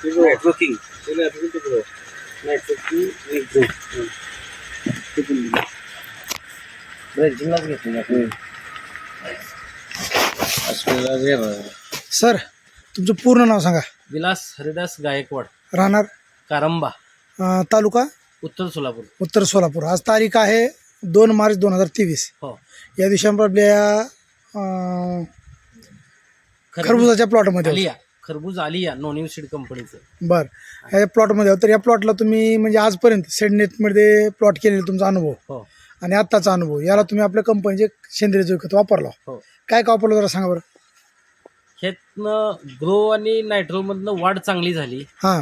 नायट्रोकिंग ड्रेंचिंगलाच घेतली आपण. सर तुमचं पूर्ण नाव सांगा. विलास हरिदास गायकवाड, राहणार कारंबा, तालुका उत्तर सोलापूर. उत्तर सोलापूर. आज तारीख आहे 2 मार्च 2023. हो. या दिवशी आपण आपल्या खरबुजाच्या प्लॉटमध्ये आहोत. आलिया खरबूज आलिया नॉन सीड कंपनीचं. बरं, ह्या प्लॉटमध्ये आहोत. तर या प्लॉटला तुम्ही म्हणजे आजपर्यंत सेडनेटमध्ये प्लॉट केलेला तुमचा अनुभव हो आणि आत्ताचा अनुभव, याला तुम्ही आपल्या कंपनीचे सेंद्रिय जैविक खत वापरला. हो. काय काय वापरलं जरा सांगा बरं. ह्यातनं ग्रो आणि नायट्रोमधनं वाढ चांगली झाली. हां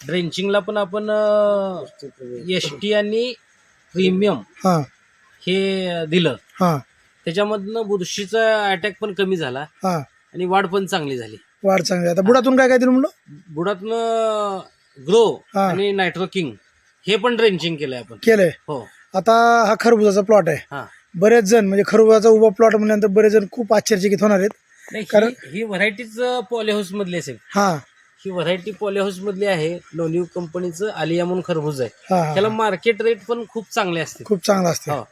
ड्रेंचिंगला पण आपण ST आणि प्रीमियम हां हे दिलं. हां त्याच्यामधनं बुरशीचा अटॅक पण कमी झाला हां आणि वाढ पण चांगली झाली. वाढ चांगली. आता बुडातून काय काय दिलं म्हणलं. बुडातनं ग्रो हा. आणि नायट्रोकिंग हे पण ड्रेंचिंग केलंय आपण. केलंय. हो. आता हा खरबुजाचा प्लॉट आहे. हा. बरेच जण म्हणजे खरबुजाचा उभा प्लॉट म्हणल्यानंतर बरेच जण खूप आश्चर्यचकित होणार आहेत. नाही, कारण- ही व्हरायटीच पॉलीहाऊस मधली असेल. हां ही व्हरायटी पॉलीहाऊस मधली आहे. लोणीव कंपनीचं आलिया म्हणून खरबूज आहे. हां त्याला मार्केट रेट पण खूप चांगले असते. खूप चांगला असते. हो.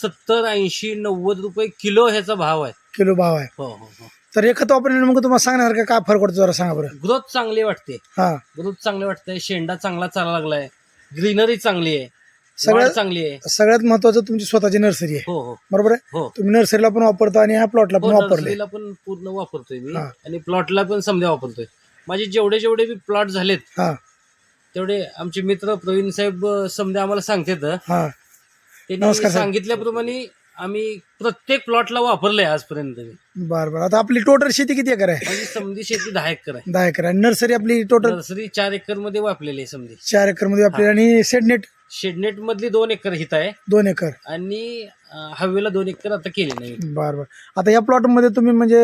70, 80, 90 रुपये किलो ह्याचा भाव आहे. किलो भाव आहे. हो हो हो. तर हे खत वापरल्याने मग तुम्हाला सांगण्यासारखं काय फरक पडतो जरा सांगा बरं. ग्रोथ चांगली वाटते. हां ग्रोथ चांगली वाटते. शेंडा चांगला चाला लागलाय. ग्रीनरी चांगली आहे. सगळ्यात- वाढ चांगली आहे. सगळ्यात महत्वाचं तुमची स्वतःची नर्सरी आहे. हो हो बरोबर आहे. हो. तुम्ही नर्सरीला पण वापरता आणि ह्या प्लॉटला पण वापरले. नर्सरीला पण पूर्ण वापरतोय मी हा. आणि प्लॉटला पण समजा वापरतोय. माझे जेवढे जेवढे बी प्लॉट झालेत हां तेवढे आमचे मित्र प्रवीण साहेब समजा आम्हाला सांगतात. हां त्यांनी नमस्कार साहेब. सांगितल्याप्रमाणे आम्ही प्रत्येक प्लॉटला वापरलंय आजपर्यंत. बरं बरं. आता आपली टोटल शेती किती एकर आहे. माझी समधी शेती 10 एकर आहे. 10 एकर. आणि नर्सरी आपली टोटल नर्सरी 4 एकर मध्ये वापरलेली आहे समधी. 4 एकर मध्ये आपली. आणि सेडनेट शेडनेट मधली 2 एकर हित आहे 2 एकर. आणि हवेला 2 एकर आता केली नाही. बरं बरं. आता या प्लॉट मध्ये तुम्ही म्हणजे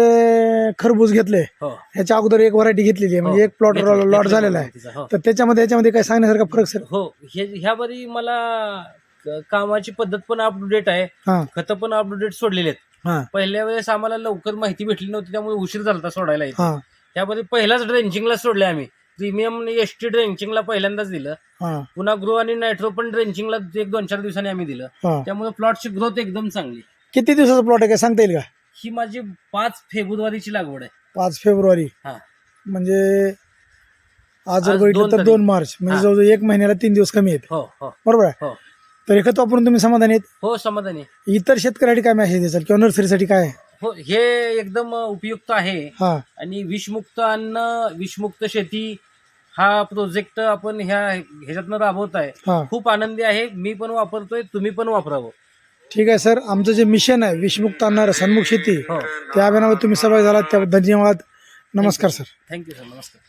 खरबूज घेतले, हो. ह्याच्या अगोदर एक व्हरायटी घेतलेली आहे म्हणजे हो. एक प्लॉट घेतलं- लॉट घेतलं झालेला आहे. तिचा, हो. तर त्याच्यामध्ये काय सांगण्यासारखा फरक सर. हो. ह्या बरी मला कामाची पद्धत पण अप टू डेट आहे. हां खतं पण अप टू डेट सोडलेले आहेत. हां पहिल्या वेळेस आम्हाला लवकर माहिती भेटली नव्हती त्यामुळे उशीर झाला सोडायला. हां त्यामध्ये पहिल्याच ड्रेंचिंगला सोडले आम्ही. प्रीमियम ST ड्रेंचिंगला पहिल्यांदाच दिलं. हां पुन्हा ग्रो आणि नायट्रो पण ड्रेंचिंगला 1-2-4 दिवसांनी आम्ही दिलं. हां. त्यामुळे प्लॉटची ग्रोथ एकदम चांगली. किती दिवसाचा प्लॉट आहे काय सांगता येईल का. ही माझी 5 फेब्रुवारीची लागवड आहे. 5 फेब्रुवारी हा. म्हणजे आज जर आज बघितलं 2 तर तारीख. 2 मार्च म्हणजे हां. जवळजवळ 1 महिन्याला 3 दिवस कमी आहेत. हो हो बरोबर आहे. हो तर हे खत वापरून तुम्ही समाधानी आहेत. हो समाधानी. इतर शेतकऱ्यांसाठी काय मेसेज द्याल किंवा नर्सरीसाठी काय आहे. हो, हे एकदम उपयुक्त आहे. हां आणि विषमुक्त अन्न विषमुक्त शेती हा प्रोजेक्ट आपण ह्याच्यातनं राबवत आहे. हां खूप आनंदी आहे. मी पण वापरतोय, तुम्ही पण वापरावं. ठीक आहे सर. आमचं जे मिशन आहे विषमुक्त अन्न रसायनमुक्त शेती, हो. त्या अभियानावर तुम्ही सहभागी झालात त्या धन्यवाद. नमस्कार सर. Thank you sir. नमस्कार.